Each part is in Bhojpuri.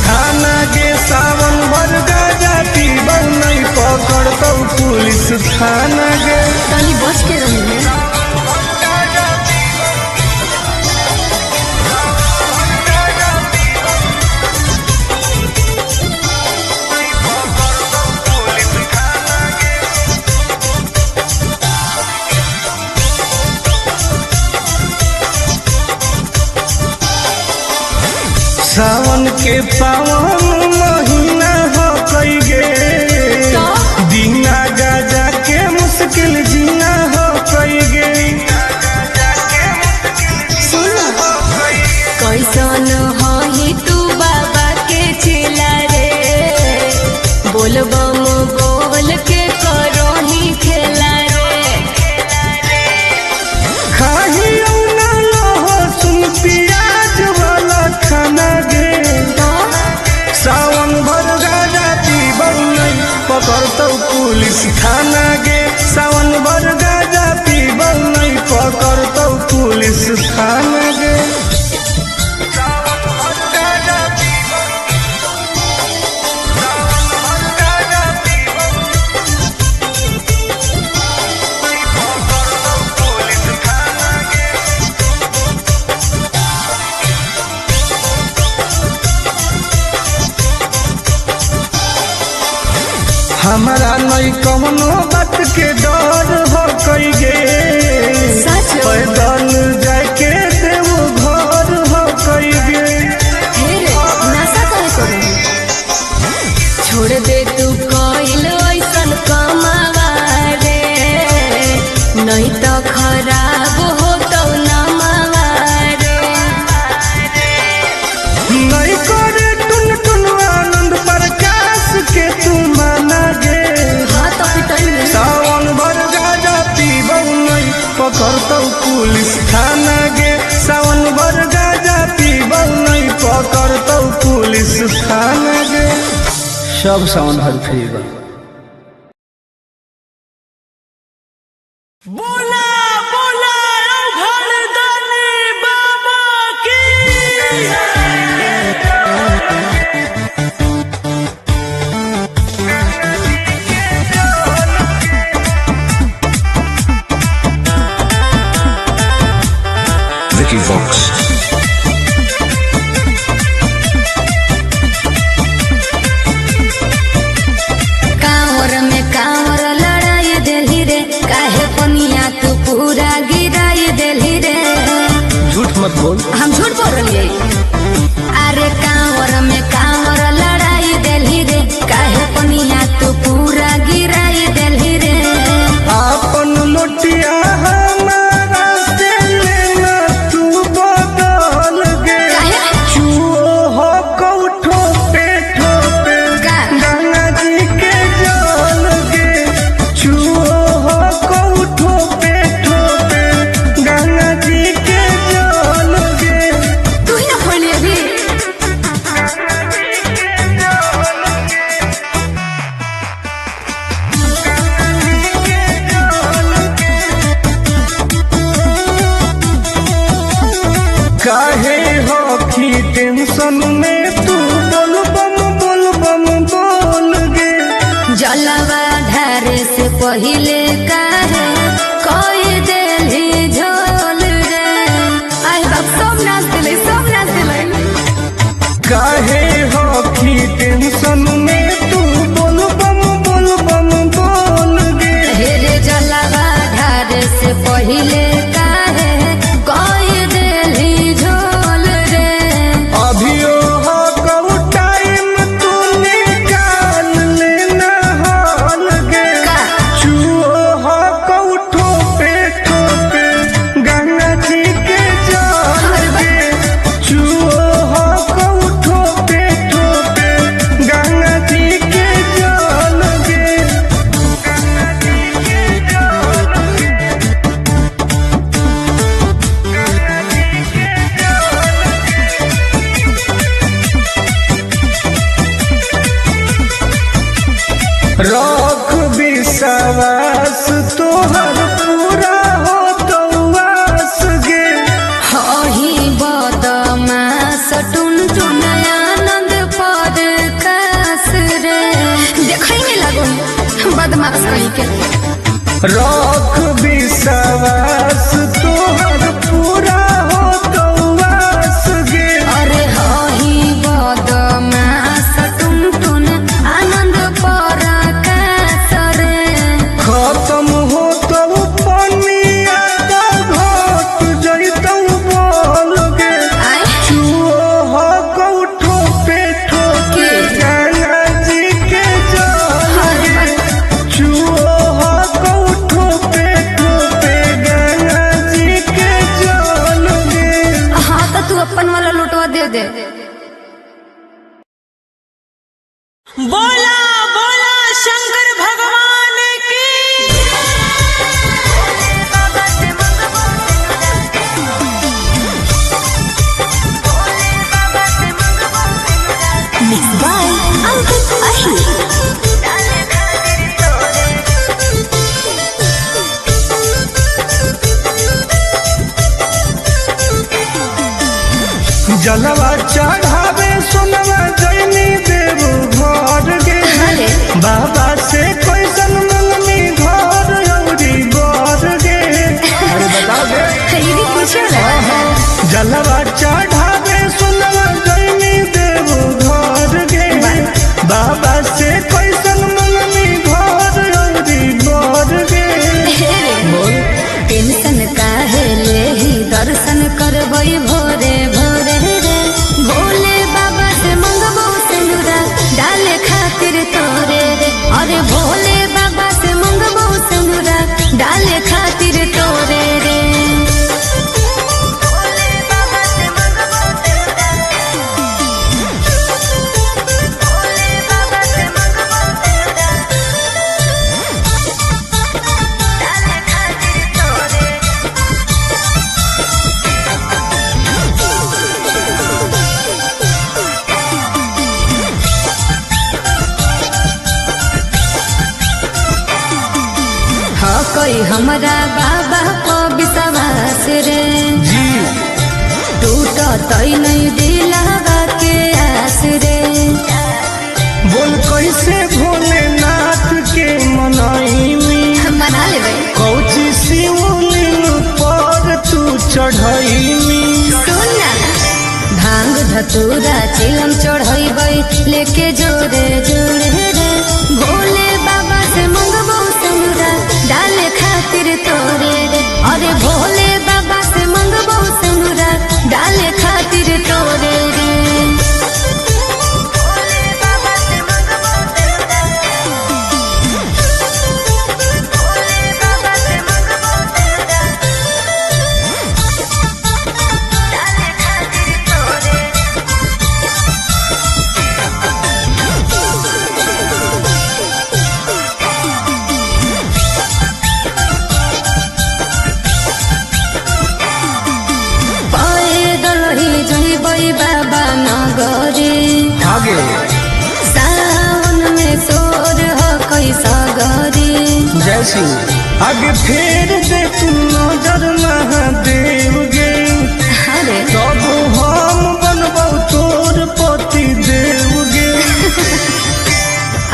थाना गे सावन भर गाजा पीबौ नहीं पकड़तौ पुलिस थाना गे। तनी बच के रही है। सावन के पावन महीना हो कई गे बिना गाजा के मुश्किल जीना हो कई गे। कैसन ही तू बाबा के चेला रे बोलबम बोल के करो ही खेला रे। खाही ना हो सुन प्याज वाला खाना गे सावन भर गाजा पीबौ नहीं पकड़तौ पुलिस थाना गे। सावन भर गाजा पीबौ नहीं पकड़तौ पुलिस थाना गे। हमारा नहीं कौनो बात के डर हो कई गे पैदल जाके देव घर हो कई गे। नशा करे छोड़ दे तू कोइल ऐसन कमावा रे नहीं तो खराब हो तो नमावा रे। नहीं करे टुन टुन आनंद प्रकाश के तू माना गे। सावन भर गाजा पीबौ नहीं पकड़तौ पुलिस थाना गे। सावन भर गाजा पीबौ नहीं पकड़तौ पुलिस थाना गे। सब सावन भर पीबौ। बोला बोला घरदानी बाबा की। Vicky Vox. कांवर में कांवर लड़ाई देली रे काहे पनिया तू पूरा गिराई देली रे। झूठ मत बोल। हम झूठ बोल रही अरे कांवर में कांवर लड़ाई देली रे काहे पनिया तू पूरा गिराई देली रे। आपन लोटिया हमारा से लेना तू बदल गे। चूहो हो कौठो पे ठोपे गंगा जी के जल गे। चूहो हो कौठो पे ठोपे गंगा जी के जल गे। तू ही ना खोली अभी काहे हो की टेंशन में तू बोल बम बोल गे। जलवा धारे से पहिले काहे कोई देली झोल रे। आई बाप सब नाच दिले सब नाच दिले। काहे हो की टेंशन में तू बोल बम बोल गे। हेरे जलवा धारे से पहिले काहे कोई देली झोल रे। अभियो हो कऊ टाइम तू निकाल लेना हाल गे। चूहो हो कऊ ठोपे गंगा जी के जल गे। चूहो हो कऊ ठोपे गंगा जी के जल गे। रख विश्वास तोहर पूरा हो तो आस गे। ही बदमाश टुन टुन आनंद बदमाश कहीं के। रख विश्वास तोहर पूरा हो तो वास गे। अरे हही बदमाश टुनटुन आनंद पर रे खत्म हो तो पनिया तो घट जइतौ बोल गे। चुओ हो कौठो पे ठोके गंगा जी के जल। चुओ हो कौठो पे ठोके गंगा जी के जल गे। हाँ तो तू अपन वाला लुटवा दे दे। बोला बोला शंकर भगवान की। Mixed by Ankit Ahi। जलवा चढ़ावे सोनवा जैनी देव घर गे। अरे बाबा से कैसन मंगनी घर औरी बर गे। अरे बता दे। ये भी पूछे ना। जलवा चढ़ावे सोनवा जैनी देव घर गे। बाबा से कैसन मंगनी घर औरी बर गे। टेंशन काहे लेही दर्शन करबै भोरे भोरे रे। भोले बाबा से मंगबो सिंदूरा डाले खातिर तोरे रे। अरे भोले बाबा से मंगबो सिंदूरा डाले खातिर तोरे रे। हाँ कोई हमारा बाबा को विश्वास रे। जी टूट तई नहीं दिलावा के आस रे। बोल कैसे भोलेनाथ के मनाई मना लेबै। कौची शिवलिंग पर तू चढ़ई सुन ना भांग धतूरा चिलम चढ़ैबै लेके जोरे जोरे रे। भोले बाबा से मंगबो सिंदूरा डाले खातिर तोरे रे। अरे भोले बाबा से मंगबो सिंदूरा डाले खातिर तोरे रे। पैदल ही जइबै बाबा नगरी। आगे सावन में सोर हो कैसा गरी। जय सिंह आगे फेर दे तू नजर महादेव गे। अरे तब हम बनबौ तोर पति देव गे।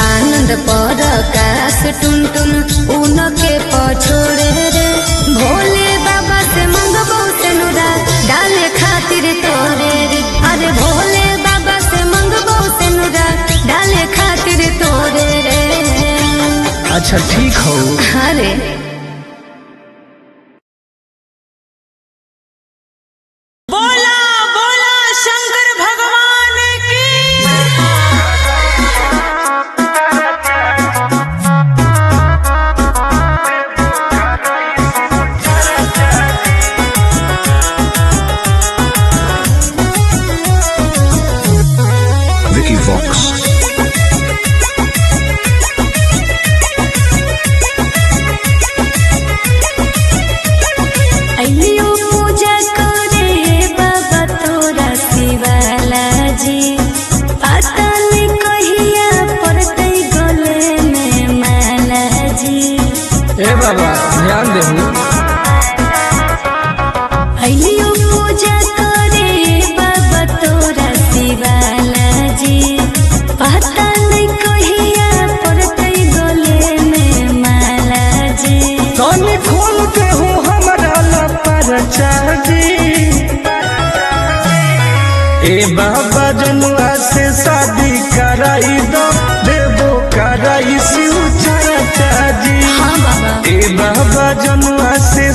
आनंद पर काश टुनटुन उनके पछोड़े रे। भोले बाबा से मंगबो सिंदूरा डाले खातिर तोरे रे। अरे भोले बाबा से मंगबो सिंदूरा डाले खातिर तोरे रे। अच्छा ठीक हो। अरे बोला बोला शंकर भगवान की। Vicky Vox. अइलियो पूजा करे बाबा तोरा शिवाला जी। पता नहीं कहिया पड़तै गले में माला जी। ए बाबा ध्यान देहु। अइलियो पूजा करे बाबा तोरा शिवाला जी।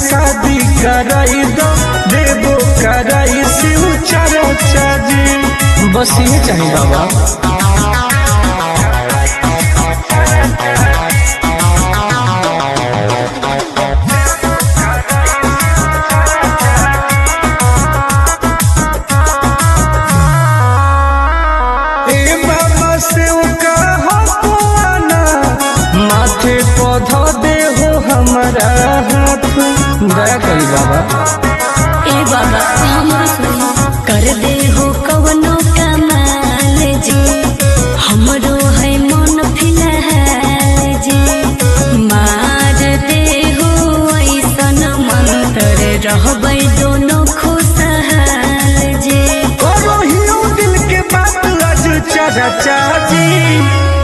शादी कराई दो देवो कराई शिव चर्चा जी। बस ये चाहिए बाबा। हमारा हाथ दया करी बाबा। ए बाबा हमरा सुन कर दे हो कवनो कमाल जी, हमरो है मन फिलहाल जी। मार दे हो ऐसन मंत्र रहबै दोनों खुशहाल जी। करो हियो दिल के बात आज चर्चा जी।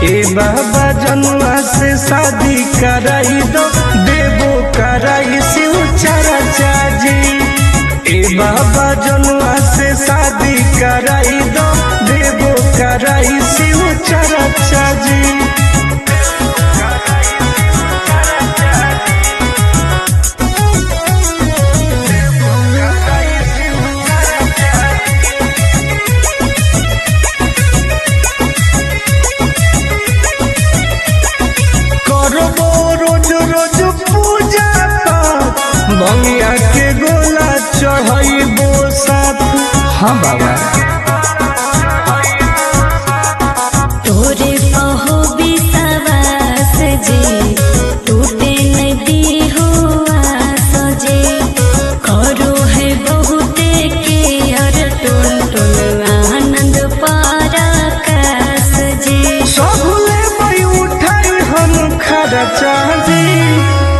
ए बाबा जनुआ से शादी कराई दो देवो कराई शिव चर्चा जी। ए बाबा जनुआ से शादी कराई दो देवो कराई शिव चर्चा जी। बंगिया के गोला चढ़ाइबो साथ। हाँ बाबा तोरे पहो विश्वास जी, टूटे नदी हो आस जी। करो है बहुते के हर टोल टोल आनंद पराकाश जी। सबले मई उठाई हम खर्चा जी।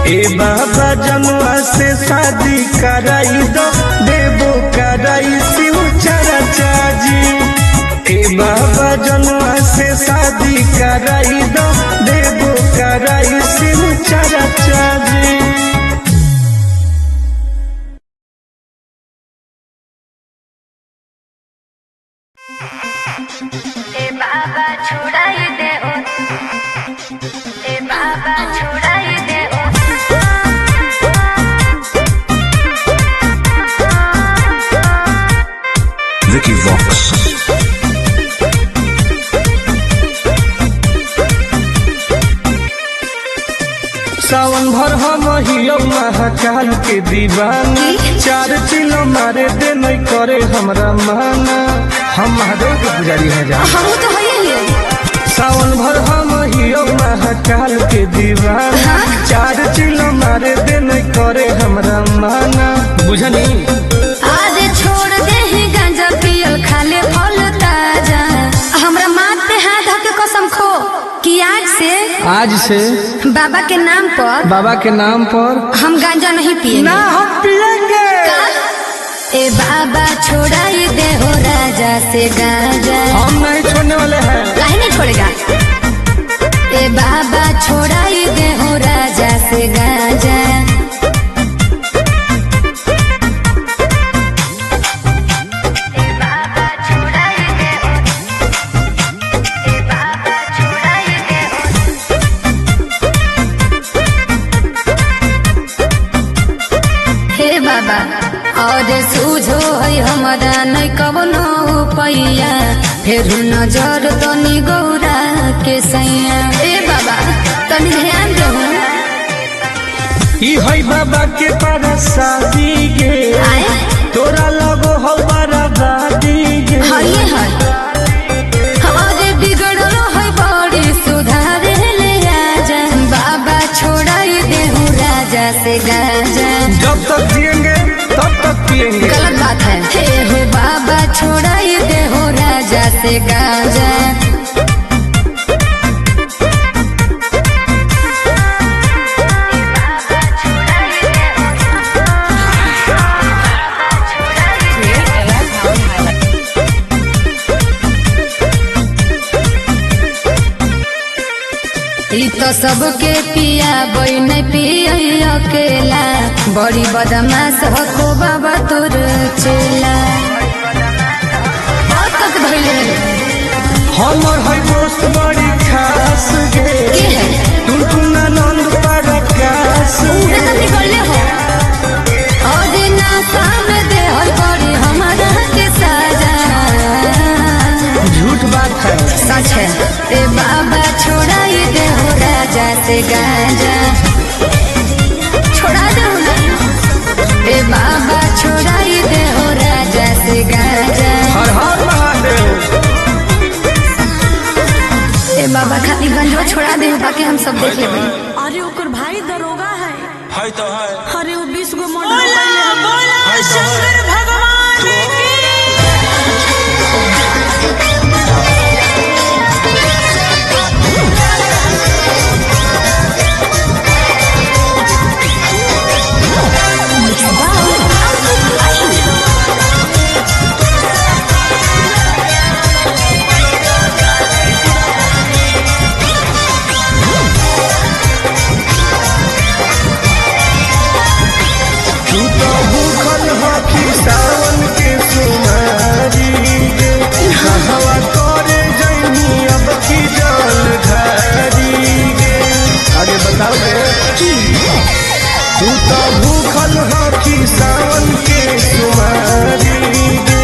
ए बाबा जनुआ से शादी कराई दो देवो कराई शिव चर्चा जी। ए बाबा जनुआ से शादी कराई दो देवो कराई शिव चर्चा जी। ए बाबा छुड़ाई दे ओ, ए बाबा छुड़ाई दे ओ। Vicky Vox. सावन भर हम हियो महाकाल के दीवाना। 4 चिलो मारे दे नहीं करे हमरा माना। हम महादेव के पुजारी हैं जा। हम तो है सावन भर हम हियो महाकाल के दीवाना। 4 चिलो मारे दे नहीं करे हमरा माना। बुझनी आज छोड़ दे ही गांजा पियल खाले फल ताजा। हमरा माथ पे हाथ धके कसम खो कि आज से बाबा के नाम पर हम गांजा नहीं पिएंगे। ना हम पिएंगे। ए बाबा छोड़ाई दे हो राजा से गांजा। हम नहीं छोड़ने वाले हैं। काहे नहीं छोड़ेगा। ए बाबा छोड़ाई दे हो राजा से गांजा। और सूझो है हमारा नहीं कवनो पैया, फिर नजर तनी गौरा के सैया। ए बाबा तनी ध्यान दो। ई है बाबा के परसादी गे, तोरा लगो हो बराबादी गे। हाय हाय हमारे बिगड़लो है बड़ी सुधार ले आजा। बाबा छोड़ाई दे हूँ राजा से गाजा। जब तक जिएंगे तब तक पिएंगे। गलत बात है। हे हो बाबा छोड़ाई दे हो राजा से गाजा। तो सबके पिया बई नहीं पिया अकेला, बड़ी बदमाश हो बाबा तोर चेला। हमर है दोस्त बड़ी खास गे, टुनटुना नंद प्रकाश। है। सच है। ए बाबा छोड़ाई दे हो राजा से गाजा, छोड़ा दे हो। ए बाबा छोड़ाई दे हो राजा से गाजा। हर हर महादेव। ए बाबा खाली गंजवा छोड़ा दे, बाकी हम सब देख लेबे। अरे ओकर भाई दरोगा है। है तो है। अरे वो 20 गो मर्डर बोला बोला शंकर भगवान की। सावन के सुमारी गे हवा करे जैनी अब की जल धारी गे। आगे बताओ रे। तू तो भूखल हकी सावन के सुमारी गे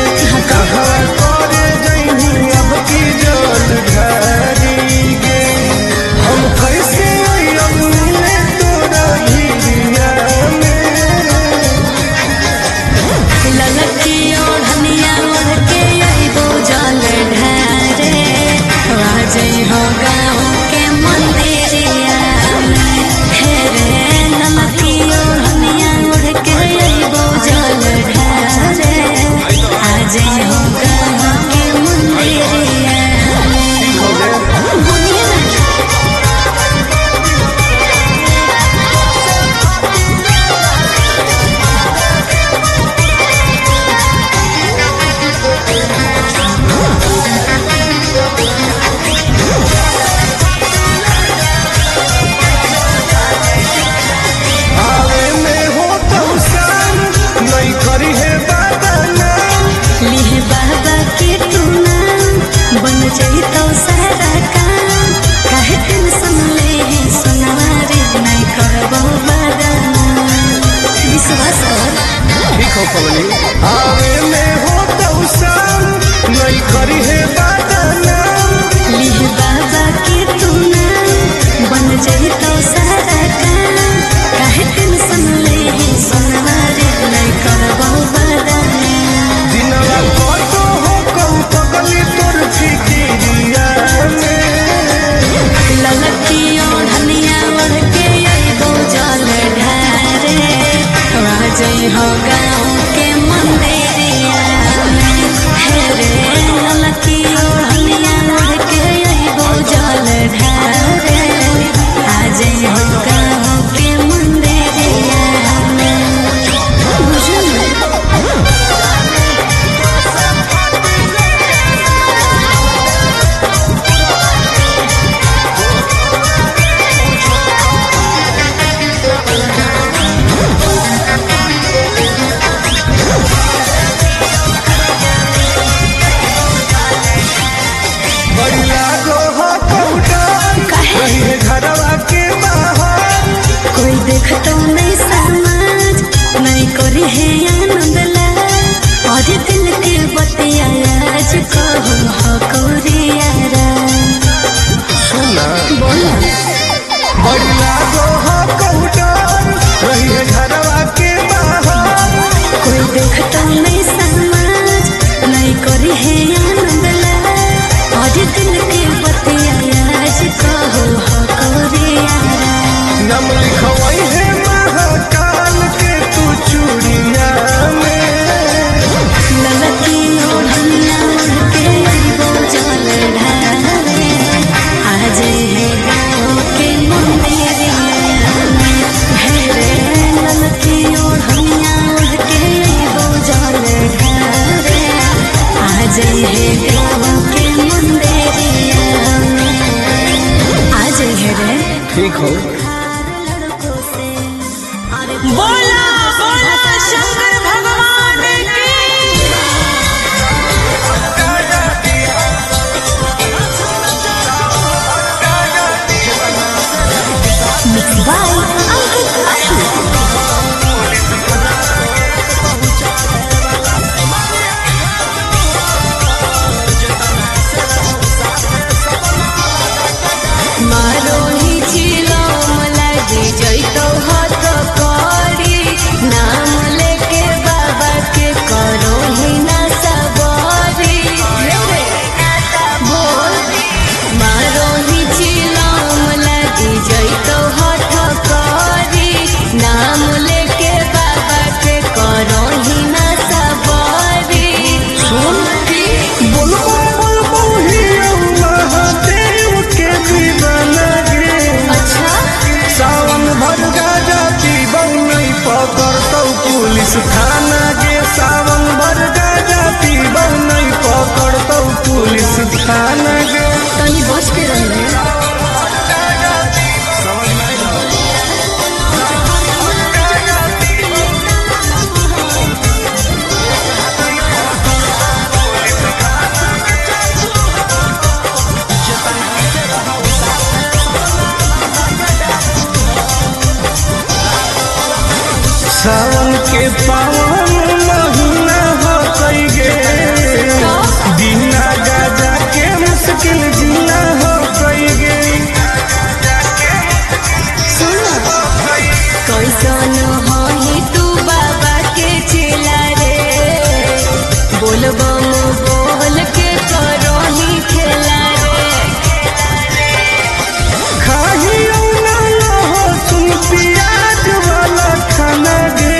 हवा करे जैनी अब की जल धारी गे। हम कैसे अब मिले तोरा भिड़िया में। ललकी ओढ़निया ओढ़ के अइबो जल ढारे, आजई हो गाँव के मंदिरिया में। हे रे ललकी ओढ़निया ओढ़ के अइबो जल ढारे, आजई हो गाँव के मंदिरिया में। बुनिया लिहे बाबा के तू नाम, बन जइतो सारा काम। काहे टेंशन ले है सुनारे, नहीं करबो बदनाम। विश्वास कर। ठीक हो पवनी। आवे में हो तो शाम नहीं करी है बदनाम। लिहे बाबा के तू नाम, बन जइतो सारा काम। काहे टेंशन ले है सुनारे, नहीं करबो बदनाम। दिनवा कतो हो कम पगली तोर फिकिरिया में। ललकी ओढ़निया ओढ़ के अइबो जल ढारे, आजई हो गाँव के मंदिरिया में। हे रे ललकी ओढ़निया ओढ़ के अइबो जल ढारे, आजई हो गाँव के मंदिरिया में। बुझल? बड़ी लागो हो कौटार रही है घरवा के बाहर। कोई देखतो नहीं समाज, नहीं करी है आनंद लाल। और दिल के बतिया आज कहूँ हो कोरियारा। सुना बोला बड़ी लागो हो कौटार रही है घरवा के बाहर। कोई देखतो नहीं समाज, नहीं करी है आनंद लाल। और दिल के बतिया आज कहूँ हो कोरियारा। नम लिखवाई है महाकाल के तू चूड़िया में। ललकी ओढ़निया ओढ़ के अइबो जल ढारे, आजई है गाँव के मंदिरिया में। हे रे ललकी ओढ़निया ओढ़ के अइबो जल ढारे, आजई है गाँव के मंदिरिया में। आजई है रे। ठीक हो। लड़कों से बोला बोला शंकर भगवान की। Mixed by Uncle Ashley. के पावन महीना हो कई गे बिना गाजा के मुश्किल जीना हो कई गे कैसन होई तू बाबा के चेला रे बोल बम बोल के करोही खेला रे खाही ना हो सुन प्याज वाला खाना गे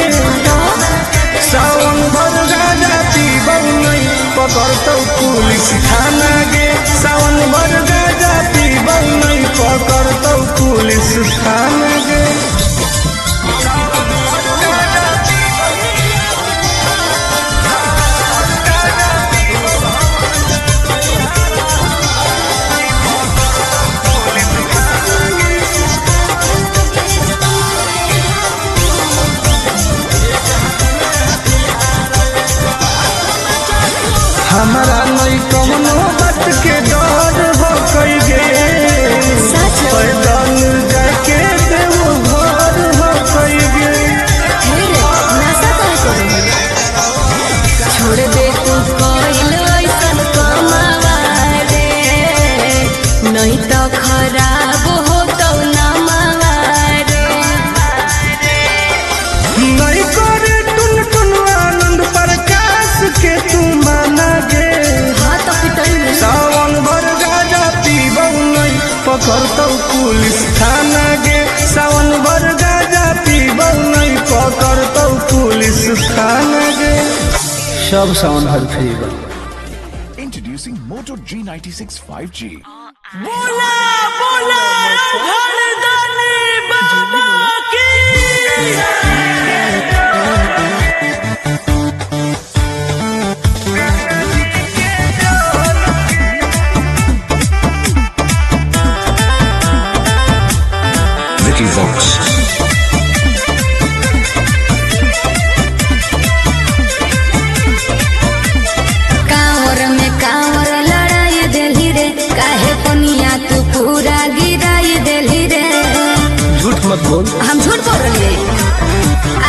सावन भर गाजा पीबौ नहीं पकड़तौ पुलिस थाना गे सावन भर गाजा पीबौ नहीं पकड़तौ पुलिस थाना गे हमारा नहीं कौनो बात के डर हो कई गे पैदल जाके देव घर हो कई गे छोड़ दे तू कोइल ऐसन कमावा रे नहीं तो खराब हो तो नमावा रे नहीं करे टुन टुन आनंद प्रकाश के तू माना गे हाँ तो पिटल में सावन भर गाजा पीबौ नहीं पकड़तौ पुलिस थाना गे सावन भर गाजा पीबौ नहीं पकड़तौ पुलिस थाना गे सब सावन भर पीबौ Introducing Moto G96 5G. बोला बोला हरदानी बाबा की Vicky Vox. कांवर में कांवर लड़ाई देली रे काहे पनिया तू पूरा गिराई देली रे झूठ मत बोल हम झूठ बोल रहे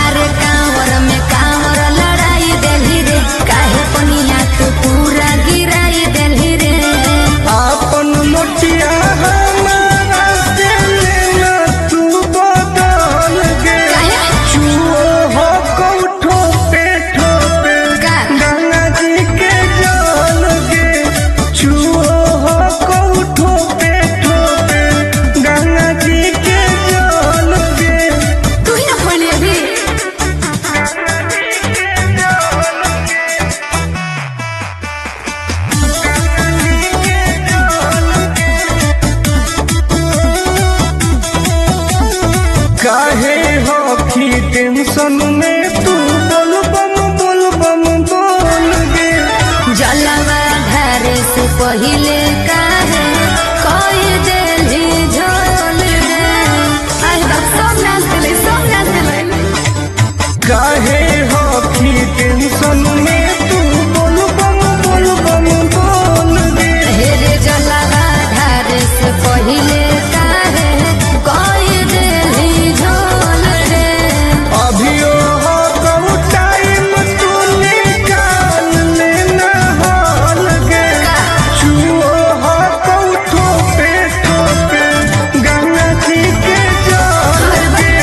अरे कांवर में कांवर लड़ाई देली रे काहे पनिया तू पूरा गिराई देली रे आपन मोटिया हमारा दिल में तू बदल गे चुओ हो कौठो पे ठोपे का? गंगा जी के जल गे चुओ हो कौठो पे ठोपे गंगा जी के जल गे तू ही ना खोली अभी काहे हो की टेंशन में तू बोल बम बोल गे जलवा धारे से पहिले काहे कोई देली झोल रे आई बाप सब नाच दिले काहे हो की टेंशन में तू बोल बम बोल गे हेरे जलवा धारे से पहिले काहे कोई देली झोल रे अभियो हो कऊ टाइम तू निकाल लेना हाल गे चुओ हो कऊ ठोपे गंगा जी के जल गे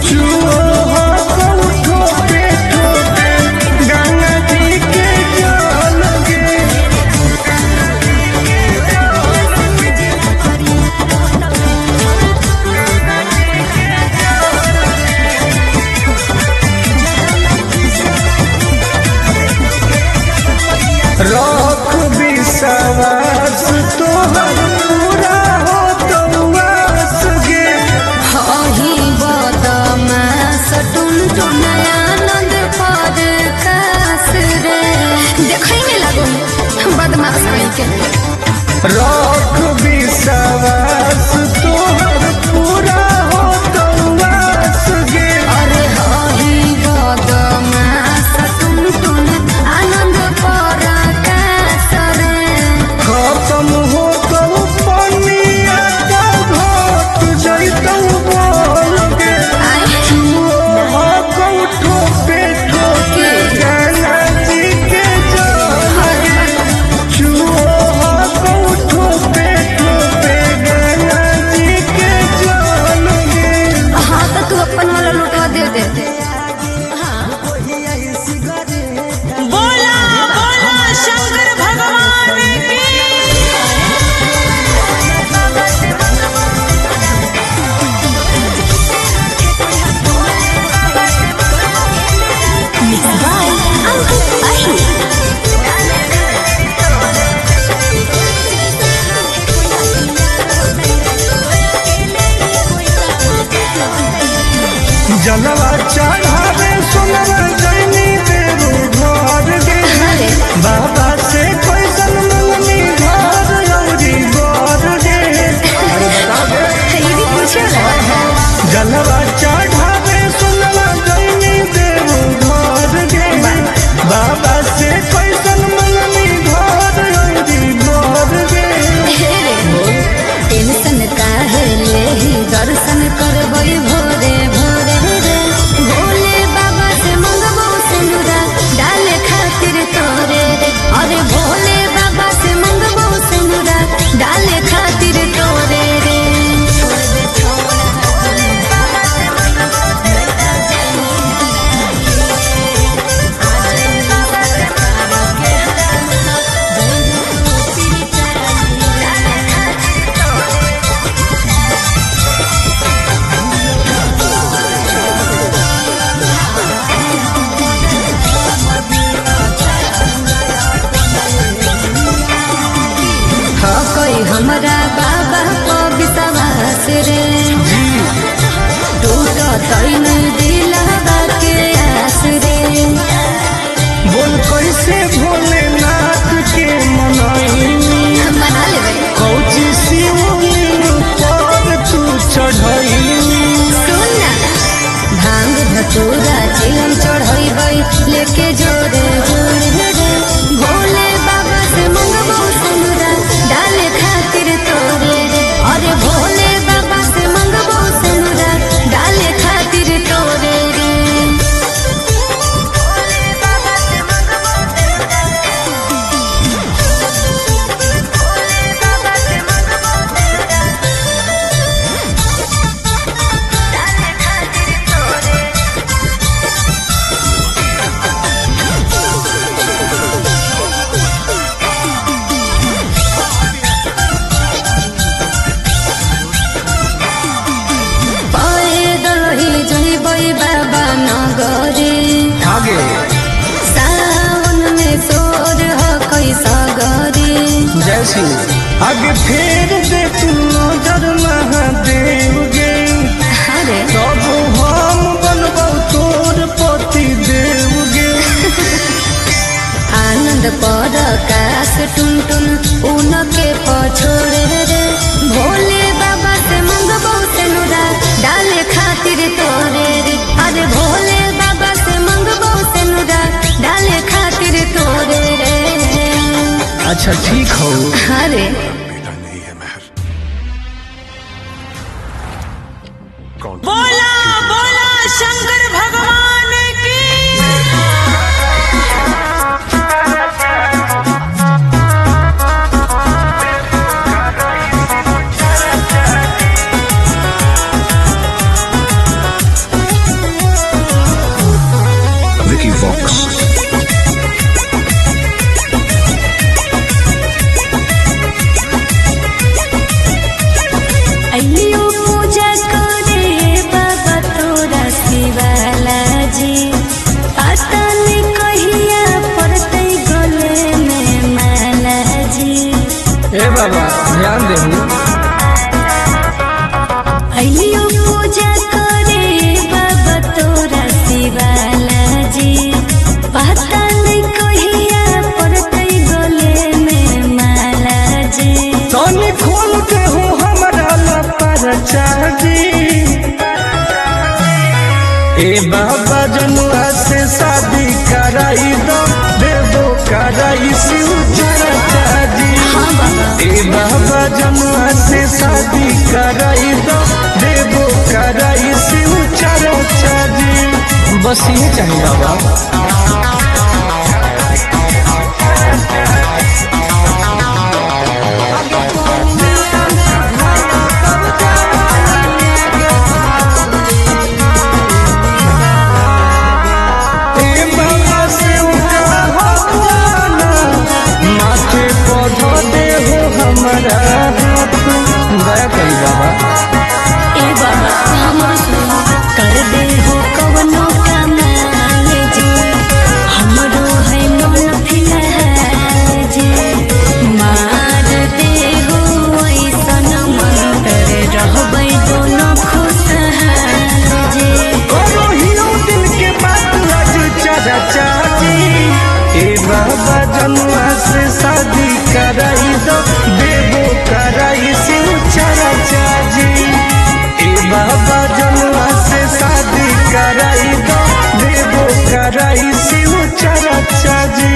चुओ हो कऊ ठोपे गंगा जी के जल गे रख विश्वास तोहर पूरा हो तो वास गे अही बदमास टुन टुन आनंद पद कास रे देखै में लागो बदमाश कहीं के रख विश्वास तोहर पूरा हो तो वास गे अरे अही बदमास टुन टुन आनंद पर कास रे खत्म हो तो पनिया का घोट जैतौ बोल गे आई चुओ हो कौठो पे हमरा बाबा को विश्वास रे टूट तैन दिलवा के आस रे बोल कैसे भोलेनाथ के मनाई मना लेबै कौची शिवलिंग पर तू चढ़ई सुन ना भांग धतूरा चिलम चढ़ैबै लेके जोरे जोरे रे भोले बाबा से मंगबो सिनुरा डाले खातिर तोरे रे अरे भोले बाबा से मंगबो सिनुरा डाले खातिर तोरे रे भोले बाबा से मंगबो भोले बाबा से मंगबो डाले खातिर तोरे पैदल ही जइबै बाबा नगरे आगे सावन में सोर हकै सगरे जैसी आगे फेर दे तू नजर महादेव गे अरे तब हम बनबौ तोर पति देव गे आनंद पर काश टुन टुन उनके पछोड़े रे भोले बाबा से मंगबो सिनुरा डाले खातिर तोरे रे अरे भोले बाबा से मंगबो सिनुरा डाले खातिर तोरे रे अच्छा ठीक हो अरे बोला बोला शंकर भगवान की Vicky Vox. अइयो पूजा करे बाबा तोरा शिवाला जी पता नहीं कहिया पड़ते गले में माला जी ए बाबा ध्यान देहू अइयो पूजा करे बाबा तोरा शिवाला जी पता नहीं कहिया पड़ते गले में माला जी तनी खोल के हो हमरा लपर चाही ए बाबा जनुआ से शादी कराई दो देवो कराई शिव चाची ए बाबा जनुआ से शादी कराई दो देवो कराई शिव चाची बस ये चाहिए बाबा ए बाबा से उठा हवाना माथे पौधा दे हो हमारा हाथ दया करी बाबा ए बाबा हमर सुन कर दे हो कवनो कमाए जे हमरो है मन फिलहाल जे मार दे हो ऐसन मंतर रहबै दोनों खुशहाल जे करो हियो दिल के बात आज चाचा चाची ए बाबा जनुआ से शादी कराई दो देवो कराई शिव चाची ए बाबा जनुआ से शादी कराई दो देवो कराई शिव चाची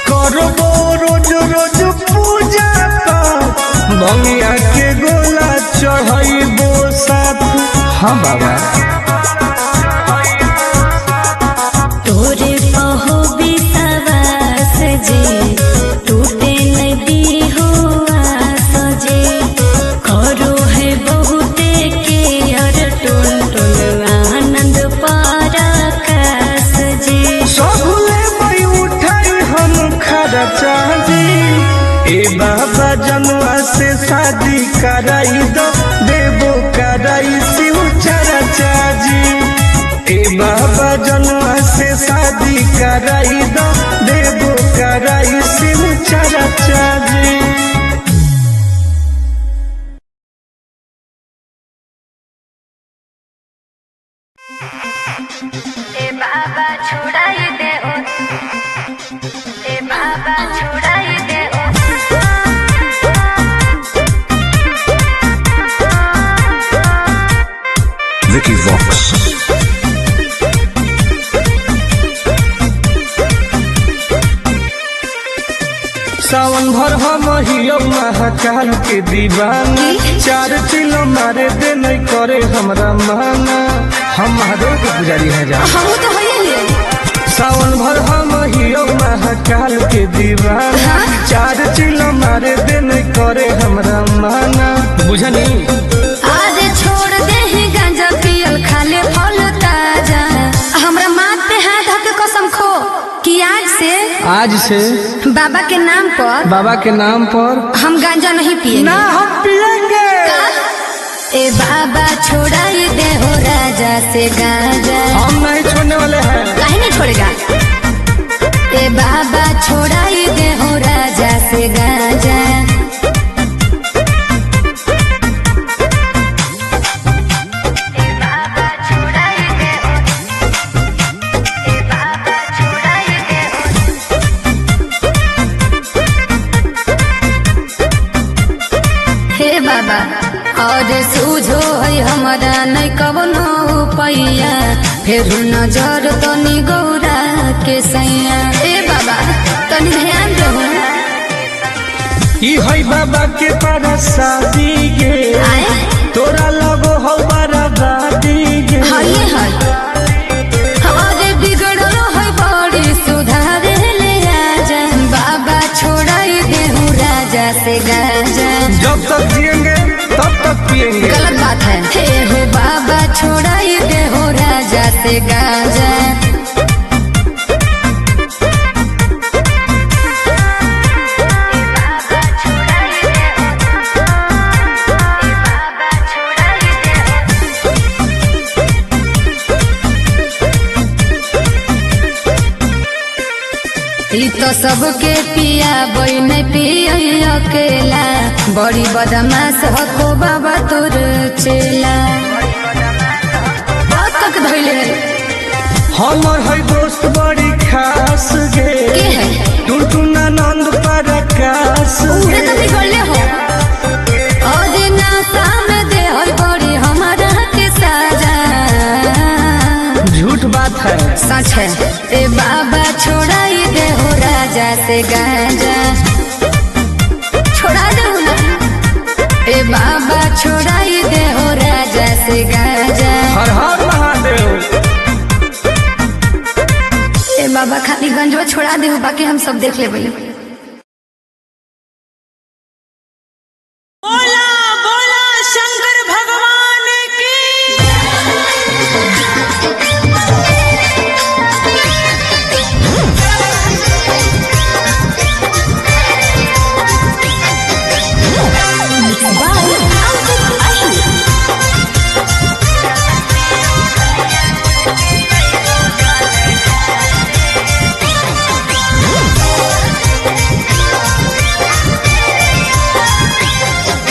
करबो रोज रोज पूजा पाठ भंगिया के गोला चढ़ाइबो साथ हाँ बाबा तोरे कहो विश्वास जे टूटे नहीं दी हो आस जे करो है बहुते के अर टुन टुन आनंद पराकाश जे सबले मई उठाई हम खरा चाही ए बाबा जनुआ से शादी कराई दो देवो कराई शिव चर्चा जी। ए बाबा जनुआ से शादी कराई दो देवो कराई शिव चर्चा जी। ए बाबा छोड़ाई दे ओ, ए बाबा छोड़ाई दे ओ। Vicky Vox. सावन भर हम हियो महाकाल के दीवाना, 4 किलो मारे दे नहीं करे हमरा माना। हम महादेव के पुजारी हैं जा। हम तो है ही। सावन भर हम हियो महाकाल के दीवाना, 4 किलो मारे दे नहीं करे हमरा माना। बुझनी आज छोड़ दे ही गांजा पियल खाले फल ताजा। हमरा माथ पे हाथ धके कसम खो कि आज से बाबा के नाम पर हम गांजा नहीं पिएंगे। ना हम पिएंगे। ए बाबा छोड़ाई दे हो राजा से गांजा। हम नहीं छोड़ने वाले हैं। काहे नहीं छोड़ेगा? ए बाबा छोड़ाई दे हो राजा से गांजा। ए बाबा छोड़ाई दे हो, ए बाबा छोड़ाई दे हो। हे बाबा और सूझो है हमारा नहीं कवनो पैया, फिर नजर तनी गौरा के सैया। ए बाबा तनी ध्यान दो। ई है बाबा के परसादी गे, आए तोरा लगो हो बराबादी गे। हाय हाय हमारे बिगड़ल है बड़ी सुधार ले आजा। बाबा छोड़ाई दे हूँ राजा से गांजा। जब तक जिएंगे तब तक पिएंगे। गलत बात है। हे हो बाबा छोड़ाई दे हो राजा से गांजा। ई तो सबके पिया बई नहीं पिया अकेला, बड़ी बदमाश हको बाबा तोर चेला। बहुत तक धैले हमर है दोस्त बड़ी खास गे, के है टुनटुना नंद प्रकाश उहे गे। तो बिगड़ले हो। और नाता में दे है बड़ी हमारा के साजा। झूठ बात है। सच है। ए बाबा छोड़ाई दे हो राजा से गांजा। छोड़ा दे ना। ए बाबा छोड़ाई दे हो राजा से गांजा। हर हर महादेव। ए बाबा खाली गंजवा छोड़ा दे हो, बाकी हम सब देख लेबै। बोला बोला शंकर भगवान की।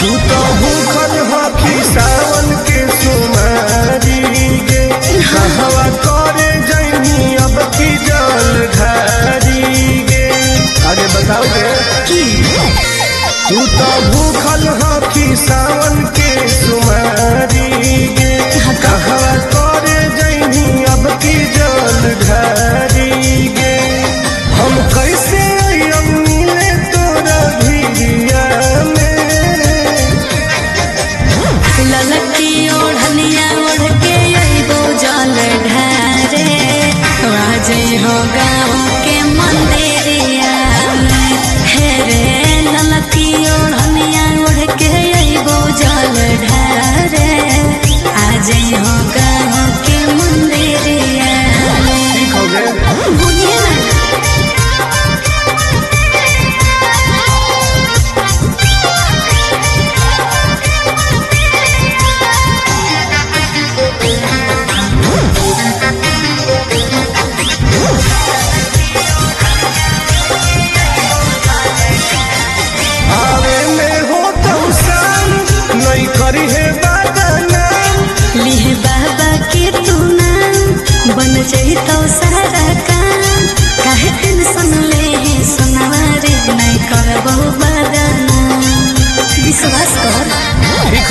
तू तो भूखल हकी सावन के सुमारी गे, कहवा करे जैनी अब की जल ढारी गे। आगे बताओ गे। तू तो भूखल हकी सावन के सुमारी गे, कहवा करे जैनी अब की जल ढारी गे। हम कैसे अइयम मिले तोरा भिड़िया में। ललकी ओढ़निया ओढ़ के अइबो जल ढारे, आज हो गाँव के मंदिरिया में। हे रे ललकी ओढ़निया ओढ़ के अइबो जल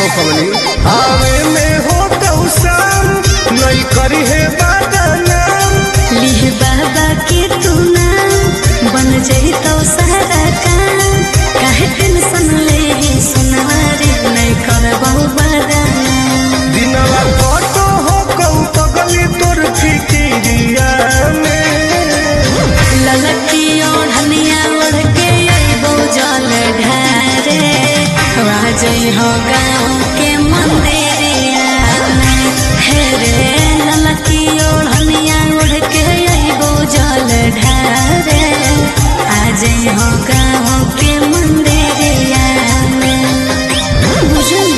ठोकवली आवे में हो तो शाम नहीं करी है बदनाम लिह बाबा के तू नाम बन जाई तो सारा काम काहे टेंशन ले सुनारे नहीं करबहु बदनाम दिनवा कतो हो कौ पगली तोर फिकिरिया में ललकी ओढ़निया ओढ़ के अइबो जल ढारे राजई हो गाँव के मंदिरिया में हे रे ललकी ओढ़निया ओढ़ के अइबो जल ढारे आजई हो गाँव के मंदिरिया में बुझल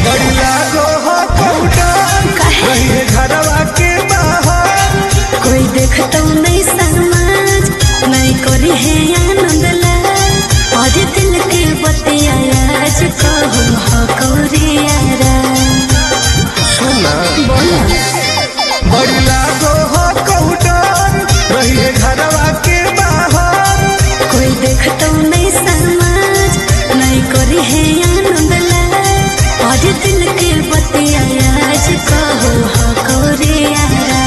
बड़ी लागो हो कौटन रही घरवा के बाहर कोई देखतो नहीं समाज नहीं करी है आनंद लाल और दिल के बतिया आज कहू हो कौरियारा सुना बोला बड़ी लागो हो कौटन रही घरवा के बाहर कोई देखतो नहीं समाज नहीं करी है आनंद लाल और दिल के बतिया आज कहू हो कौरियारा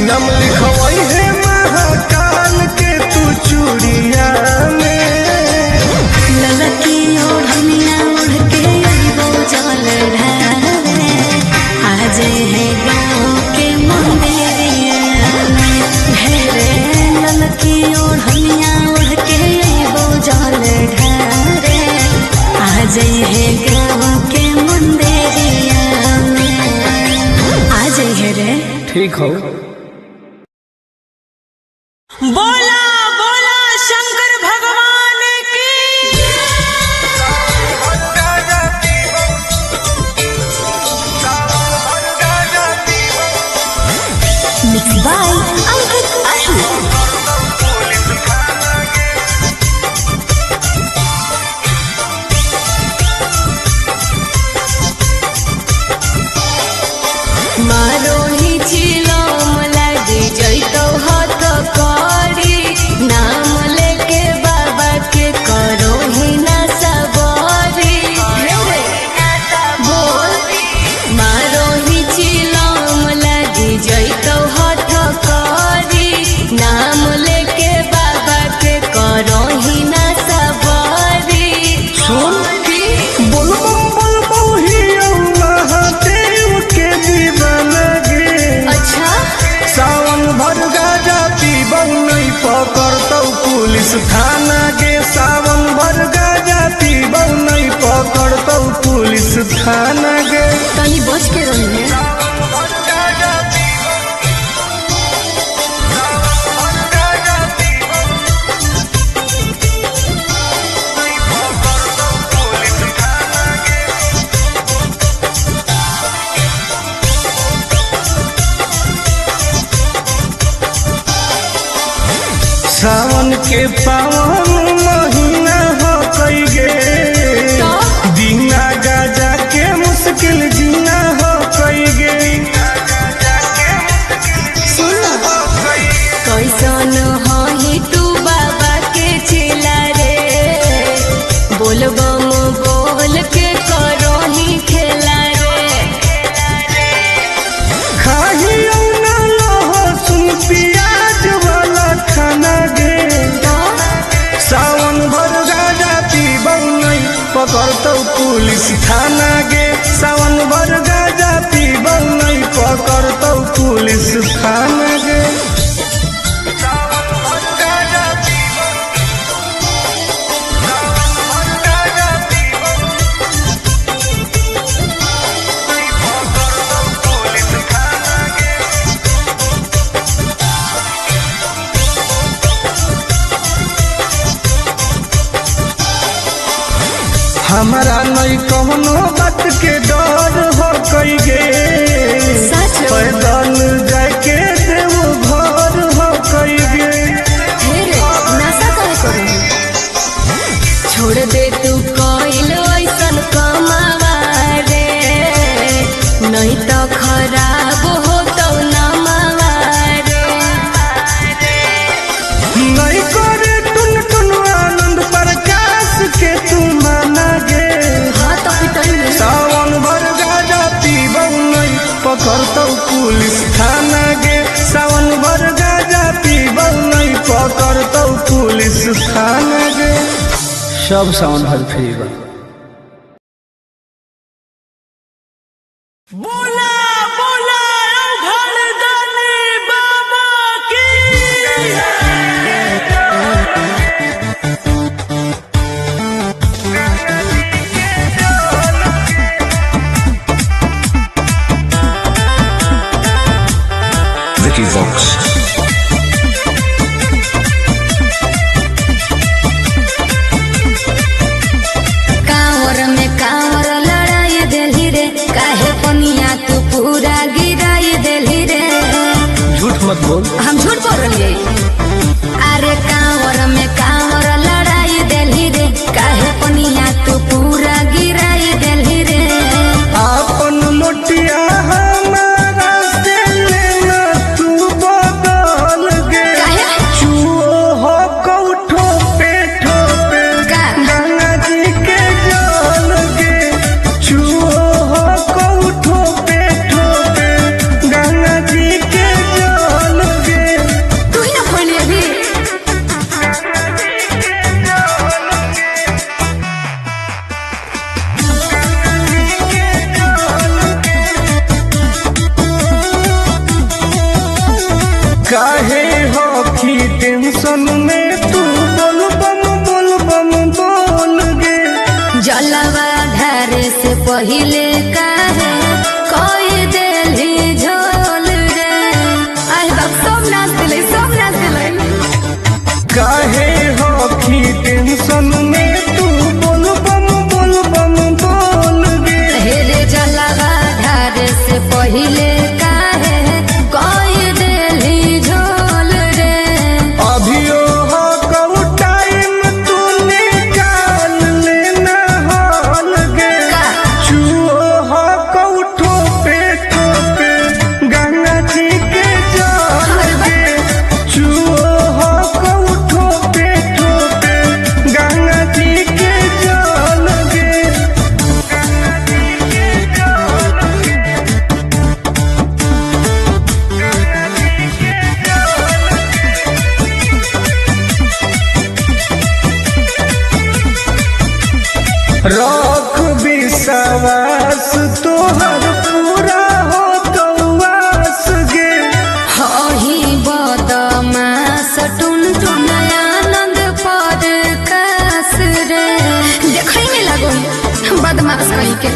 नम लिखवई है महाकाल के तू चूड़िया में ललकी ओढ़निया ओढ़ के अइबो जल ढारे आज है गाँव के मंदिरिया में ढेरे ललकी ओढ़निया ओढ़ के अइबो जल ढारे आज है गाँव के मंदिरिया में आज है रे ठीक हो बोला बोला शंकर भगवान की मिक्स बाय अंकित आही मारो ही छिलो लगे जइतो हाथ करी नाम लेके बाबा के करो ही ना सबरी बोल मारो ही छिलो लगे जइतो हाथ करी नाम लेके बाबा के करो ही ना सबरी सुन बुलबुल ही महादेव के दीवाना गे अच्छा सावन भर गाजा पीबौ नहीं पकड़तौ पुलिस थाना गे सावन भर गाजा पीबौ नहीं पकड़तौ पुलिस थाना गे तनी बच के रही सावन के पावन महीना हो कई गे बिना गाजा के मुश्किल जीना हो कई गे कैसन हही तू बाबा के चेला रे बोलबम बोल के करो ही खेला रे खाही ना लहो सुन प्याज वाला खाना गे सावन भर गाजा पीबौ नहीं पकड़तौ पुलिस थाना गे सावन भर गाजा पीबौ नहीं पकड़तौ पुलिस थाना गे हमारा नहीं कौनो बात के डर हो कई गे सच पैदल जाके देव घर हो कई गे नशा करे पकड़तौ पुलिस थाना गे सावन भर गाजा पीबौ नहीं पकड़तौ पुलिस थाना गे सब सावन भर फ्री बा। बोला बोला घरदानी बाबा की Vicky Vox. कांवर में कांवर लड़ाई देली रे काहे पनिया तू पूरा गिराई देली रे। झूठ मत बोल। हम झूठ बोल रही अरे कांवर में कांवर लड़ाई देली रे काहे पनिया तू पूरा गिराई देली रे। आपन लोटिया हमारा से लेना तू बदल गे काहे? चुओ हो कौठो पे ठोपे का? गंगा जी के जल गे चुओ हो कौठो पे ठोपे गंगा जी के जल गे तू ही ना पहले भी काहे होखी टेंशन में तू बोल बम बोल गे जलवा ढारे से पहिले काहे कोई देली झोल रे। आई बाप सब नाच दिले काहे होखी टेंशन में तू बोल बम बोल गे हेरे जलवा ढारे से पहिले काहे कोई देली झोल रे। अभियो हो कऊ टाइम तू निकाल लेना हॉल गे का? चुओ हो कऊ ठोपे ठोपे गंगा जी के जल गे चुओ हो कऊ ठोपे ठोपे गंगा जी के जल गे रख विश्वास तोहर पूरा हो कौआस गे हही बदमास टुन टुन आनंद पर कास रे। देखै में लागो बदमाश कहीं के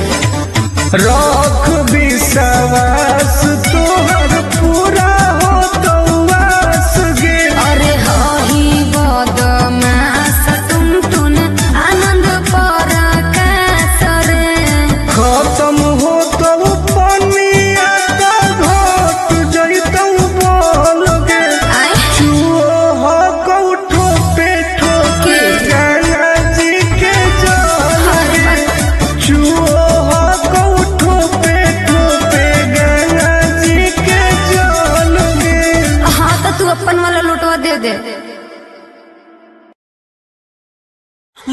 रख विश्वास तोहर पूरा हो कौआस गे अरे हही बदमास टुन टुन आनंद पर कास रे। खत्म हो तो पनिया का घट जैतौ बोल गे आय चुओ हो कौठो पे ठोके गंगा जी के जल गे चुओ हो कौठो पे ठोके गंगा जी के जल गे हाँ तो तू अपन वाला लुटवा दे दे।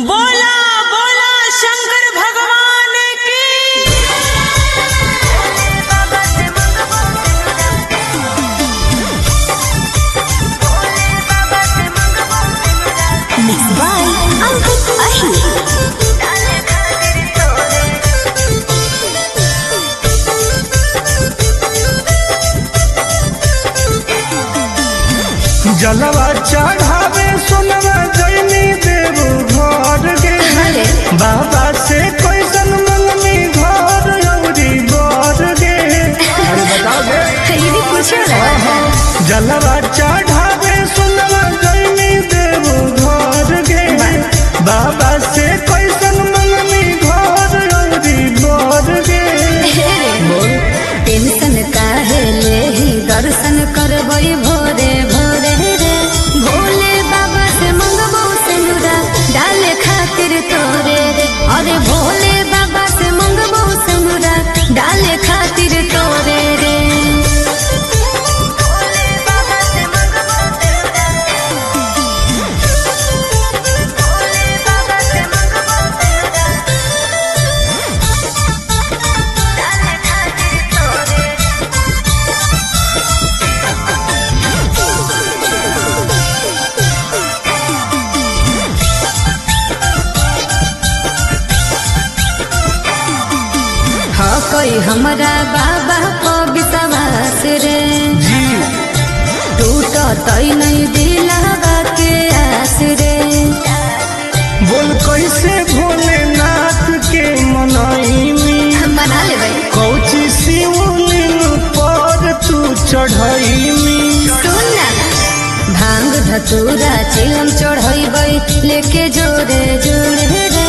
बोला बोला शंकर भगवान की Mixed by Ankit Ahi. जलवा चढ़ावे सोनवा जैनी देव घर गे अरे बाबा से कैसन मंगनी घर औरी बर गे अरे बताओ गे ये भी पूछो रहा जलवा चढ़ावे सोनवा जैनी देव घर गे बाबा से कैसन मंगनी घर औरी बर गे टेंशन काहे ले ही दर्शन करबई भोरे भोरे रे। भोले बाबा से मंगबो सिंदूरा डाले खातिर तोरे रे। अरे भोले बाबा से मंगबो सिंदूरा डाले खातिर तोरे रे। भोले बाबा से मंगबो हमरा बाबा को विश्वास रे जी टूटत नहीं दिलवा के आस रे। बोल कैसे भोलेनाथ के मनाईनी मना लेबै कौची शिवलिंग पर तू चढ़ाईनी। सुन ना भांग धतूरा चिलम चढ़ैबै लेके जोरे जोरे रे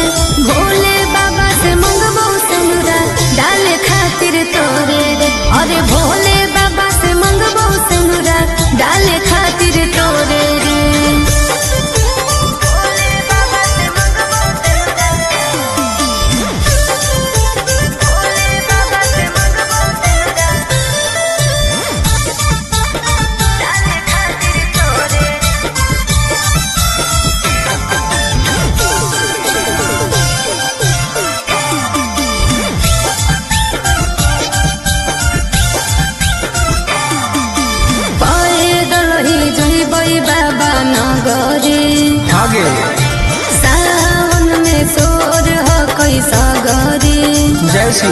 भोले बाबा से मंगबो सनुरा डाले खातिर तोरे रे। अरे भोले बाबा से मंगबो सनुरा डाले खातिर तोरे रे। बाबा नगरी आगे सावन में सोर हो कैसा गरी जैसी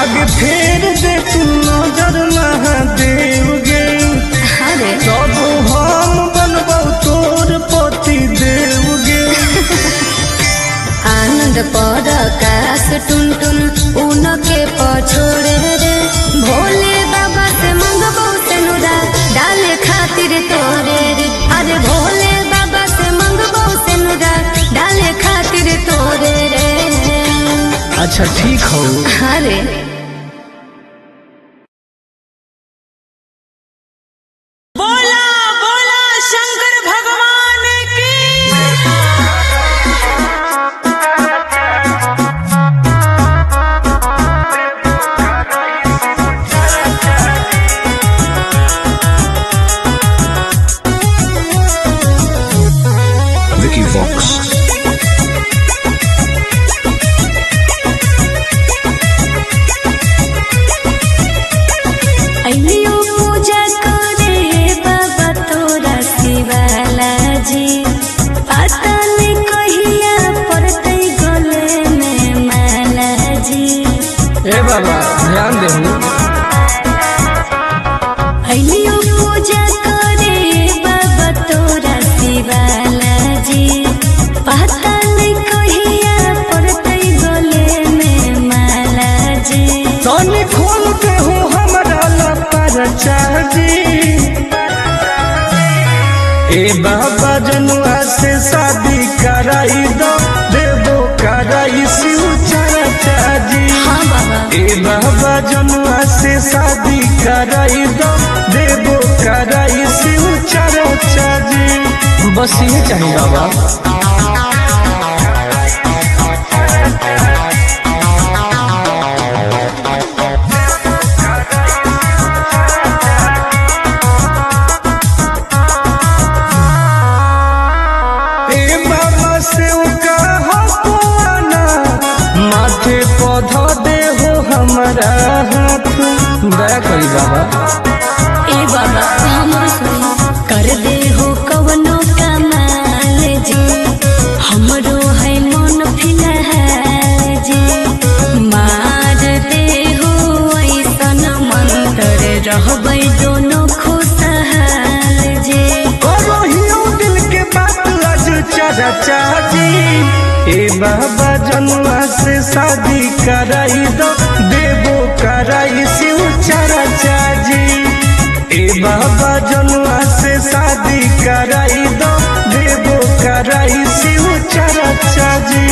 आगे फेर दे तू नजर महादेव गे अरे तब हम बनबौ तोर पति देव गे। आनंद पर आकाश टुन टुन उनके पछोड़े रे भोले बाबा से मंगबो सनुरा डाले खातिर तोरे रे। अरे भोले बाबा से मंगबो सनुरा डाले खातिर तोरे रे। अच्छा ठीक हो। अरे बोला बोला शंकर भगवान की। Vicky Vox. अइलियो पूजा करे बाबा तोरा शिवाला जी पता नहीं कहिया पड़तै गले में माला जी। ए बाबा ध्यान दे। अइलियो पूजा करे बाबा तोरा शिवाला जी पता नहीं कहिया पड़तै गले में माला जी। तनी खोल के हो हमरा लपर चाची। ए बाबा जनुआ से शादी कराई दो देवो कराई शिव चर्चा जी। हाँ बाबा ए बाबा जनुआ से शादी कराई दो देवो कराई शिव चर्चा जी। बस ये चाहिए बाबा। माथे पौधा दे हो हमारा हाथ दया करी बाबा। ए बाबा हमरो सुन कर दे हो कवनो कमाल जी हमरो है मन फिलहाल जी मार दे हो ऐसन मंत्र रहबै दोनों खुशहाल जी। करोहियो दिल के बात आज चर्चा जी। ए बाबा जनुआ से शादी कराई दो देवो कराई शिव चर्चा जी। ए बाबा जनुआ से शादी कराई दो देवो कराई शिव चर्चा जी।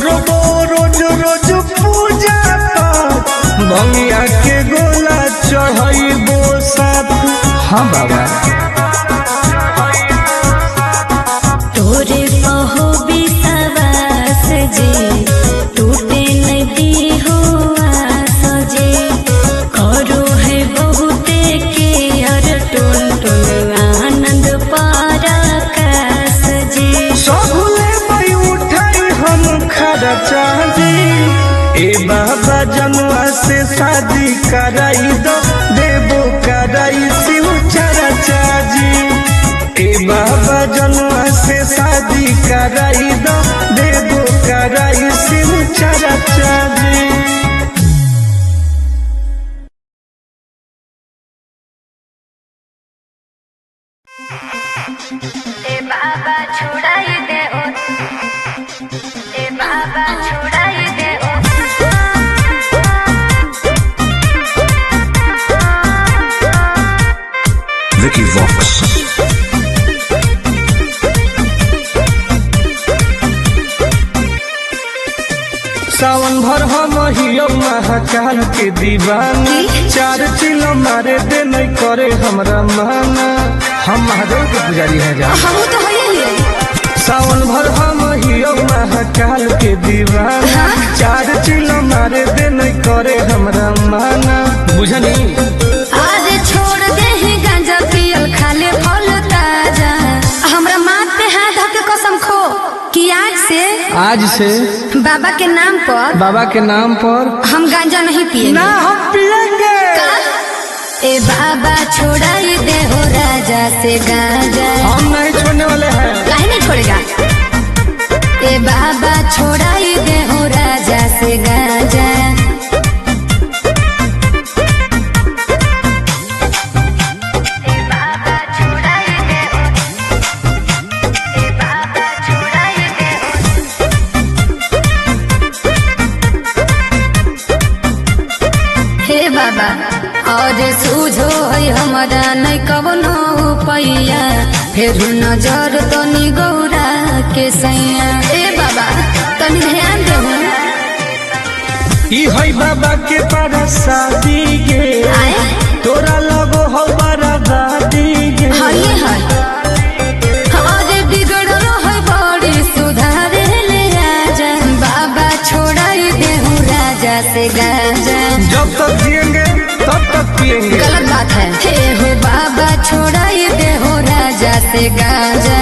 रोज रोज पूजा पाठ भंगिया के गोला चढ़ाइबो साथ। हाँ बाबा तोरे पहो विश्वास जी टूटे नहीं दी हो आस जी करो है बहुते के हर टुन टुन आनंद पराकाश जी। सबले भाई उठाई हम खर्चा जी। ए बाबा शादी कराई दो देवो कराई शिव चर्चा जी। ए बाबा जनुआ से शादी कराई दो देवो कराई शिव चर्चा जी। ए बाबा छुड़ाई दे ओ, ए बाबा छुड़ाई दे ओ। Vicky Vox. सावन भर हम हियो महाकाल के दीवाना, चार चिलो मारे दे नहीं करे हमरा माना। हम महादेव के पुजारी हैं जा। हम तो है ही। सावन भर हम हियो महाकाल के दीवाना, चार चिलो मारे दे नहीं करे हमरा माना। बुझनी आज छोड़ दे ही गांजा पियल खाले फल ताजा। हमरा माथ पे हाथ धर के कसम खो कि आज से बाबा के नाम पर हम गांजा नहीं पिएंगे। ना हम पिएंगे। ए बाबा छोड़ाई दे हो राजा से गांजा। हम नहीं छोड़ने वाले हैं। काहे नहीं छोड़ेगा? ए बाबा छोड़ाई दे हो राजा से गांजा। बाबा और सूझो है हमारा नहीं कवनो पैया, फिर नजर तनी गौरा के सैया। ए बाबा तनी ध्यान दो। ई है बाबा के पारा शादी गे, तोरा लगो हो बड़ा दादी गे। हये है और बिगड़ल है बड़ी सुधारे ले आजा। बाबा छोड़ाई दे हूँ राजा से गांजा। जब तक जिएंगे तब तक पिएंगे। गलत बात है। हे हो बाबा छोड़ाई दे हो राजा से गांजा।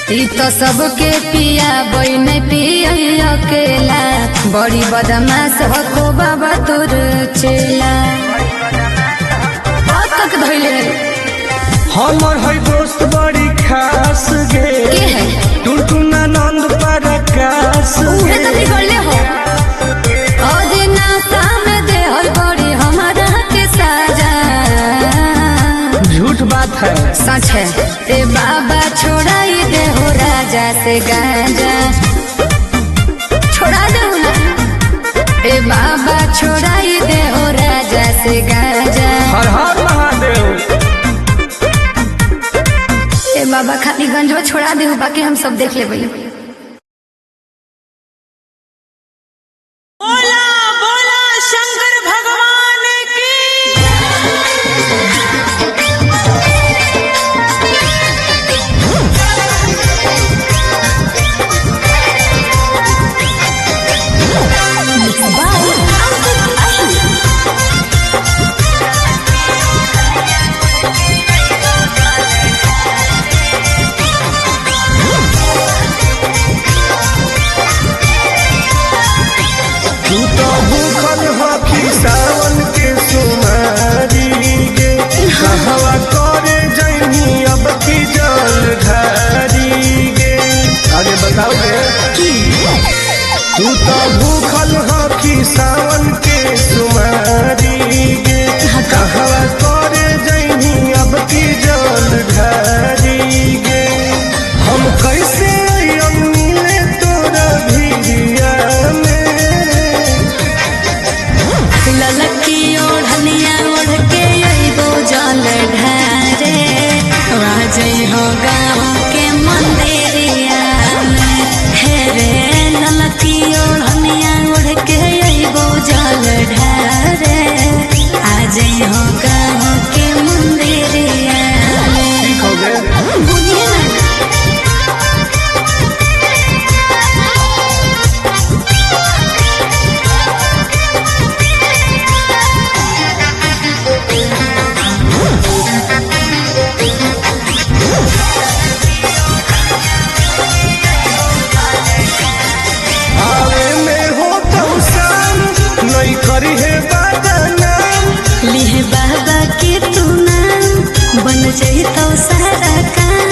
ई तो सबके पिया बई नहीं पिया अकेला, बड़ी बदमाश हो बाबा तोर चेला। बहुत तक धैले हमर है दोस्त बड़ी खास गे, के है टुनटुना नंद प्रकाश उहे तो बिगड़ले हो। और नाता में दे हो बड़ी हमारा के साजा। झूठ बात है सच है। ए बाबा छोड़ाई दे हो राजा से गांजा। छोड़ा दे ना। ए बाबा छोड़ाई दे हो राजा से गांजा। हर हर महादेव। ए बाबा खाली गंजवा छोड़ा दे, बाकी हम सब देख लेबै। बोला बोला शंकर भगवान की। जइतो सारा काम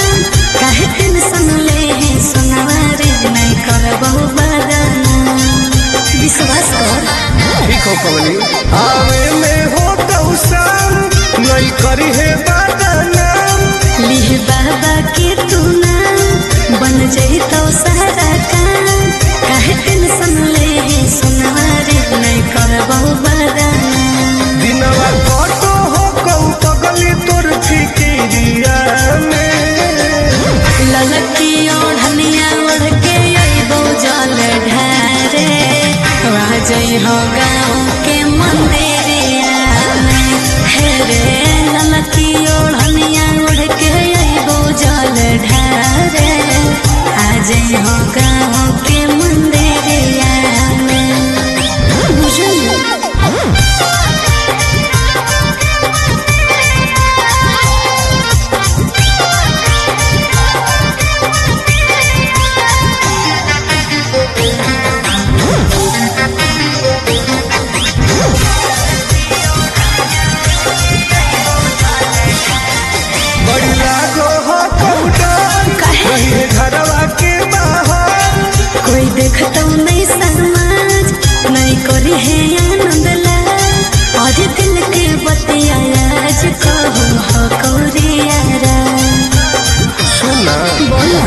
काहे टेंशन ले है सुनवा रे नहीं करबो बदनाम विश्वास कर ठीक हो कमली आवे में हो तौसान नहीं करी है बदनाम लिह बाबा के तू नाम बन जइतो सारा काम काहे टेंशन ले है सुनवा रे नहीं करबो बदनाम दिनवा कटो हो कहू पगली तोर फिकिरिया में ललकी ओढ़निया ओढ़ के अइबो जल ढारे राजई हो गाँव के मंदिरिया में हे रे ललकी ओढ़निया ओढ़ के अइबो जल ढारे आजई हो गाँव के मंदिरिया में बुझलिए बड़ी लागो हो कबूतर रही है घरवा के बाहर कोई देखता नहीं समाज नहीं करी है आनंद लाल और दिल के बतिया आज कहूँ हो कौरियारा सुना बोला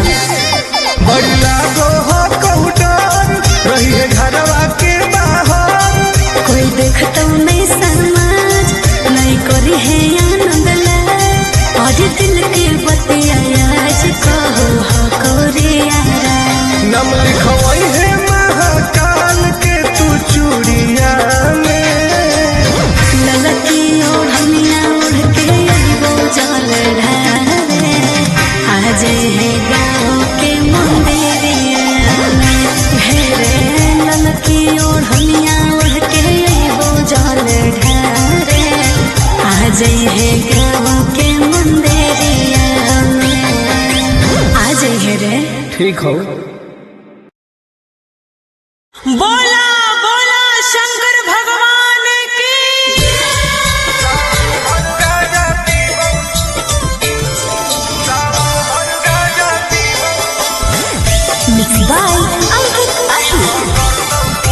बड़ी लागो हो कबूतर रही है घरवा के बाहर कोई देखता नहीं समाज नहीं करी है आनंद लाल और दिल के बतिया आज कहूँ हो कौरियारा नम लिखवई है महाकाल के तू चूड़िया में ललकी ओढ़निया ओढ़ के अइबो जल ढारे आज है गाँव के मंदिरिया में हे रे ललकी ओढ़निया ओढ़ के अइबो जल ढारे आज है गाँव के मंदिरिया में आज है रे ठीक हो बोला बोला शंकर भगवान की मिक्स बाय अंकित अही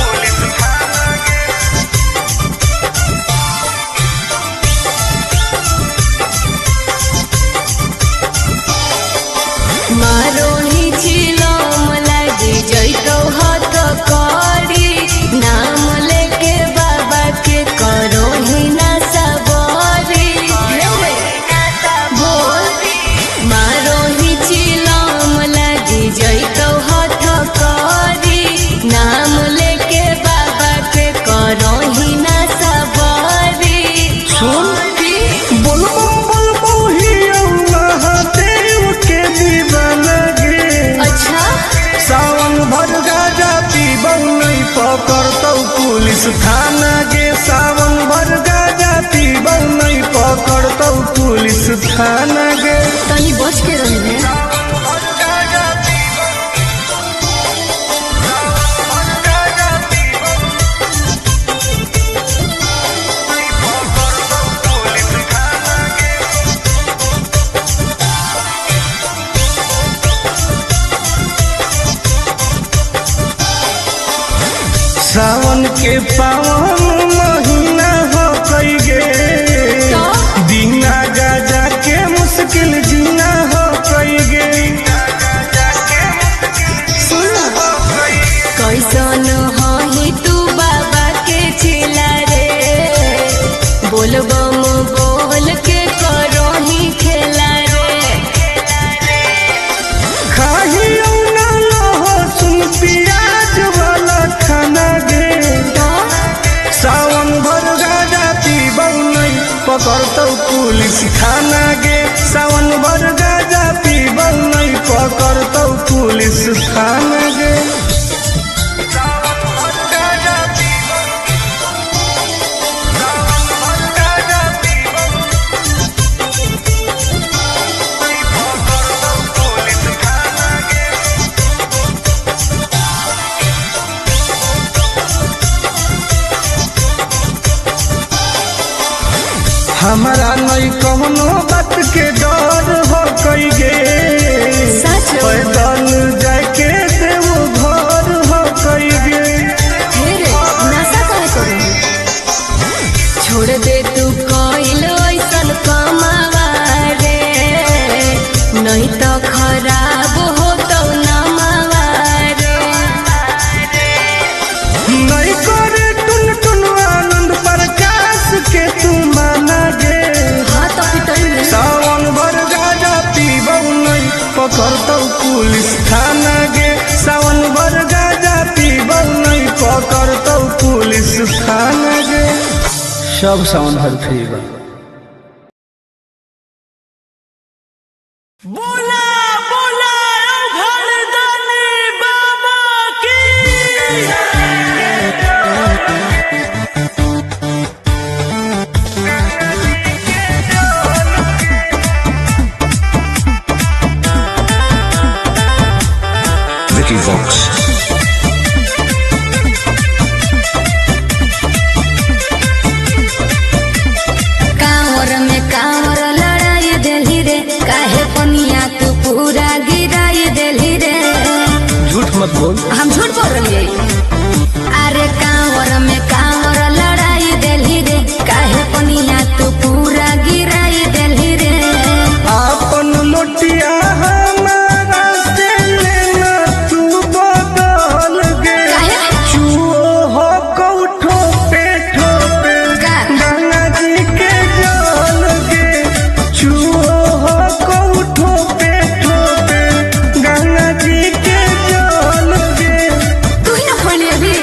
मारो ही चिलम लागे जइतो हाथ करी नाम लेके बाबा के करो ही ना सबरी बोल मारो ही चिलम लागे जइतो हाथ करी नाम लेके बाबा के करो ही ना सबरी सुन बोलबो ही महादेव के दीवाना गे अच्छा सावन भर गाजा पीबौ नहीं पकड़तौ पुलिस थाना गे सावन भर गाजा पीबौ नहीं पकड़तौ पुलिस थाना गे तनी बच के रही है सावन के पावन महीना हो कई गे बिना गाजा के मुश्किल जीना हो कई गे कैसन ही तू बाबा के चिला रे बोलबम बोल के करो ही खेला रे खाही ना हो सुन प्याज वाला खाना गे सावन भर गाजा पीबौ नहीं पकड़तौ पुलिस थाना गे सावन भर गाजा पीबौ नहीं पकड़तौ पुलिस थाना गे हमारा नहीं कौनो बात के डर हो कई गे सच पैदल जाके देव घर हो कई गे फिर नशा काहे करू छोड़ दे तू कोइलो ऐसन कमावा रे नहीं तो खराब हो तो नमावा रे नहीं करे टुन टुन आनंद प्रकाश के तू माना गे हाँ तो पिटल सावन भर गाजा पीबौ नहीं पकड़तौ पुलिस थाना गे सावन भर गाजा पीबौ नहीं पकड़तौ पुलिस थाना गे सब सावन भर फ्री बा। बोला बोला घरदानी बाबा की Vicky Vox. कांवर में कांवर लड़ाई देली रे काहे पनिया तू पूरा गिराई देली रे झूठ मत बोल हम झूठ बोल रही अरे कांवर में कांवर लड़ाई देली रे काहे पनिया तू पूरा गिराई देली रे आपन लोटिया हमारा से लेना तू बदल गे काहे? चुओ हो कौठो पे ठोपे का? गंगा जी के जल गे चुओ हो कौठो पे ठोपे गंगा जी के जल गे तू ही ना खोली अभी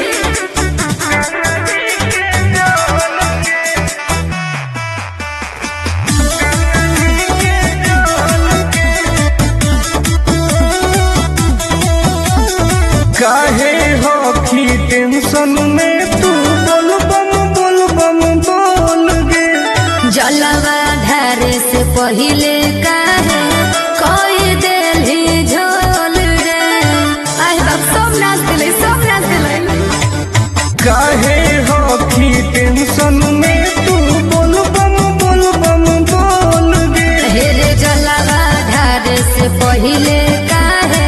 काहे हो की टेंशन में तू बोल बम बोल गे जलवा धारे से पहिले काहे कोई देली झोल रे आई बाप सब नाच दिले काहे हो की टेंशन में तू बोल बम बोल गे हेरे जलवा धारे से पहिले काहे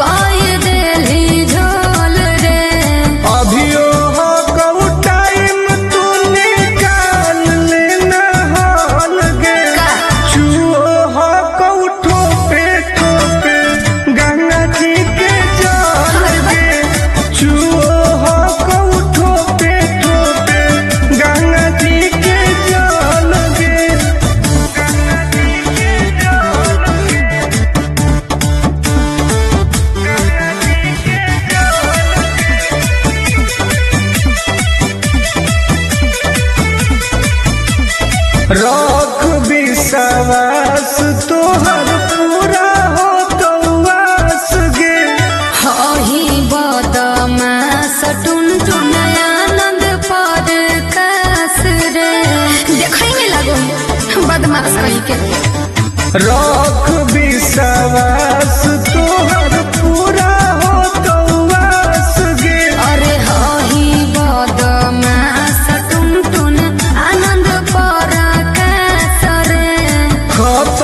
कोई देली झोल रे अभियो हो कऊ टाइम तू निकाल लेना हाल गे का? चुओ हो कऊ ठोपे ठोपे गंगा जी के जल गे चुओ हो कऊ ठोपे ठोपे गंगा जी के जल गे रख विश्वास तोहर पूरा हो तो आस गे हही बदमास टुन आनंद पर कास रे देखै में लगो बदमाश कहीं के रख